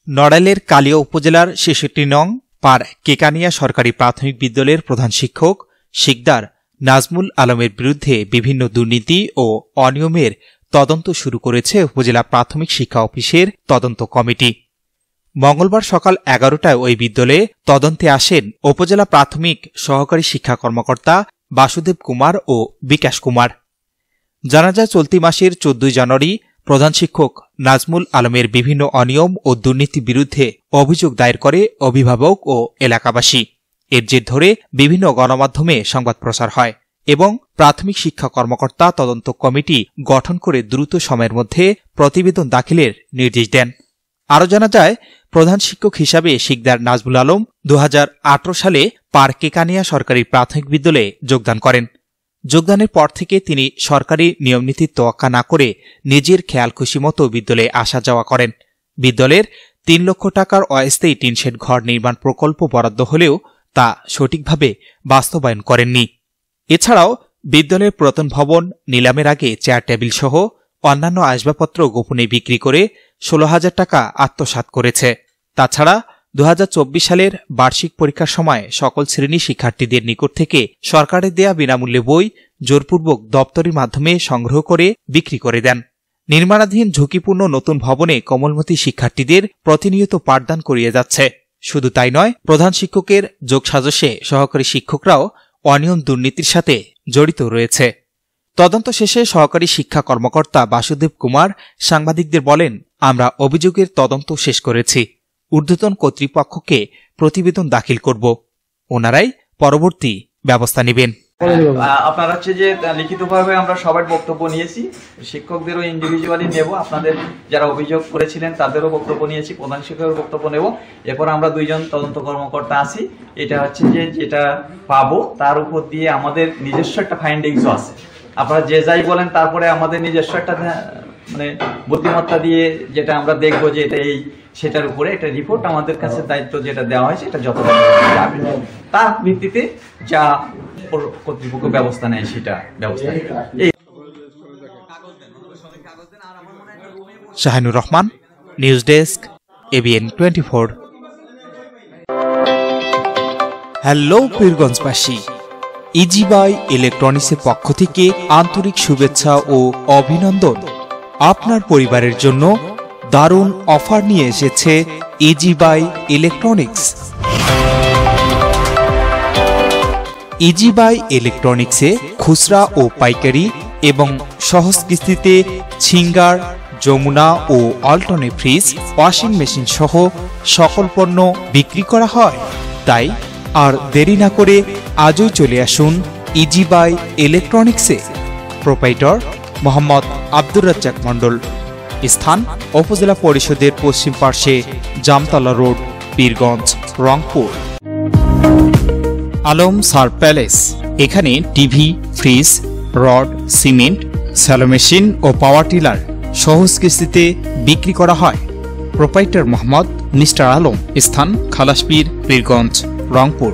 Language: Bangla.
নড়াইলের কালিয়া উপজেলার ৬৬ নং পার কেকানিয়া সরকারি প্রাথমিক বিদ্যালয়ের প্রধান শিক্ষক শিকদার নাজমুল আলমের বিরুদ্ধে বিভিন্ন দুর্নীতি ও অনিয়মের তদন্ত শুরু করেছে উপজেলা প্রাথমিক শিক্ষা অফিসের তদন্ত কমিটি। মঙ্গলবার সকাল ১১টায় ওই বিদ্যালয়ে তদন্তে আসেন উপজেলা প্রাথমিক সহকারী শিক্ষা কর্মকর্তা বাসুদেব কুমার ও বিকাশ কুমার। জানা যায়, চলতি মাসের ১৪ জানুয়ারি প্রধান শিক্ষক নাজমুল আলমের বিভিন্ন অনিয়ম ও দুর্নীতির বিরুদ্ধে অভিযোগ দায়ের করে অভিভাবক ও এলাকাবাসী। এর জের ধরে বিভিন্ন গণমাধ্যমে সংবাদ প্রচার হয় এবং প্রাথমিক শিক্ষা কর্মকর্তা তদন্ত কমিটি গঠন করে দ্রুত সময়ের মধ্যে প্রতিবেদন দাখিলের নির্দেশ দেন। আরও জানা যায়, প্রধান শিক্ষক হিসাবে শিকদার নাজমুল আলম ২০১৮ সালে পার কেকানিয়া সরকারি প্রাথমিক বিদ্যালয়ে যোগদান করেন। যোগদানের পর থেকে তিনি সরকারি নিয়মনীতির তোয়াক্কা না করে নিজের খেয়াল খুশি মতো বিদ্যালয়ে আসা যাওয়া করেন। বিদ্যালয়ের ৩ লক্ষ টাকার অস্থায়ী টিনশেড ঘর নির্মাণ প্রকল্প বরাদ্দ হলেও তা সঠিকভাবে বাস্তবায়ন করেননি। এছাড়াও বিদ্যালয়ের পুরাতন ভবন নিলামের আগে চেয়ার টেবিল সহ অন্যান্য আসবাবপত্র গোপনে বিক্রি করে ১৬,০০০ টাকা আত্মসাৎ করেছে। তাছাড়া ২০২৪ সালের বার্ষিক পরীক্ষার সময় সকল শ্রেণী শিক্ষার্থীদের নিকট থেকে সরকারের দেয়া বিনামূল্যে বই জোরপূর্বক দপ্তরের মাধ্যমে সংগ্রহ করে বিক্রি করে দেন। নির্মাণাধীন ঝুঁকিপূর্ণ নতুন ভবনে কোমলমতি শিক্ষার্থীদের প্রতিনিয়ত পাঠদান করিয়ে যাচ্ছে। শুধু তাই নয়, প্রধান শিক্ষকের যোগসাজশে সহকারী শিক্ষকরাও অনিয়ম দুর্নীতির সাথে জড়িত রয়েছে। তদন্ত শেষে সহকারী শিক্ষা কর্মকর্তা বাসুদেব কুমার সাংবাদিকদের বলেন, আমরা অভিযোগের তদন্ত শেষ করেছি। ঊর্ধ্বতন কর্তৃপক্ষকে প্রতিবেদন দাখিল করব, ওনারাই পরবর্তী ব্যবস্থা নেবেন। আপনার হচ্ছে যে লিখিতভাবে আমরা সবার বক্তব্য নিয়েছি, শিক্ষকদেরও ইন্ডিভিজুয়ালি নেব, আপনাদের যারা অভিযোগ করেছিলেন তাদেরও বক্তব্য নিয়েছি, প্রধান শিক্ষকের বক্তব্য নেব। এরপর আমরা ২ জন তদন্ত কর্মকর্তা আছি। এটা হচ্ছে যে যেটা পাবো তার উপর দিয়ে আমাদের নিজস্ব একটা ফাইন্ডিংসও আছে। আপনারা যে যাই বলেন, তারপরে আমাদের নিজস্ব একটা মানে বুদ্ধিমত্তা দিয়ে যেটা আমরা দেখবো যে এটা এই সেটার উপরে একটা রিপোর্ট আমাদের কাছে দায়িত্ব যেটা দেওয়া হয়েছে এটা যতটা যাবে, তার ভিত্তিতে যা কর্তৃপক্ষ ব্যবস্থা নেয় সেটা ব্যবস্থা। Shahinur Rahman, news desk, ABN 24। Hello পীরগঞ্জবাসী, ইজি বাই ইলেকট্রনিক্সের পক্ষ থেকে আন্তরিক শুভেচ্ছা ও অভিনন্দন। আপনার পরিবারের জন্য দারুণ অফার নিয়ে এসেছে Easy Buy electronics. Easy Buy ইলেকট্রনিক্সে খুচরা ও পাইকারি এবং সহজ কিস্তিতে ছিঙ্গার, যমুনা ও অল্টনে ফ্রিজ, ওয়াশিং মেশিন সহ সকল পণ্য বিক্রি করা হয়। তাই আর দেরি না করে আজই চলে আসুন ইজি বাই ইলেকট্রনিক্সে। প্রোপাইটর মোহাম্মদ আব্দুর রাজ্জাক মণ্ডল। স্থান উপজেলা পরিষদের পশ্চিম পার্শ্বে, জামতলা রোড, পীরগঞ্জ, রংপুর। আলম সার প্যালেস, এখানে TV, fridge, rod, cement, shallow machine ও পাওয়ার টিলার সহজ কিস্তিতে বিক্রি করা হয়। Proprietor Mohammad mister Alam. স্থান খালাসপীর, পীরগঞ্জ, রংপুর।